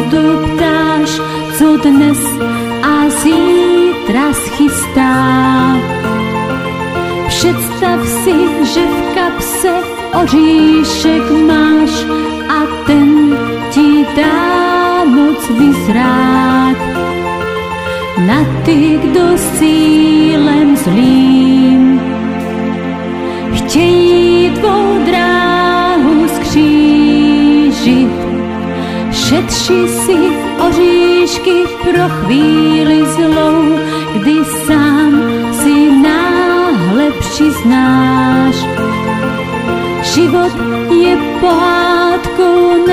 osudu ptáš, co dnes a zítra schystá. Představ si, že v kapse oříšek máš a ten ti dá moc vyzrát. Na ty, kdo s cílem zlým chtějí tvou dráhu skřížit, šetři si oříšky pro chvíli zlou, kdy sám si náhle přiznáš. Život je pohádkou,